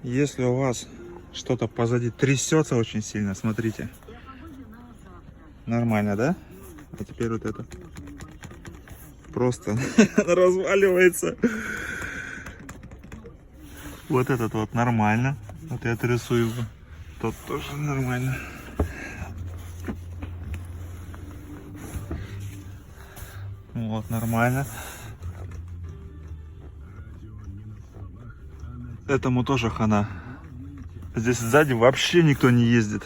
Если у вас что-то позади трясется очень сильно, смотрите. Нормально, да? А теперь вот это. Просто разваливается. Вот этот вот нормально. Вот я отрисую его. Тот тоже нормально. Вот, нормально. Этому тоже хана. Здесь сзади вообще никто не ездит.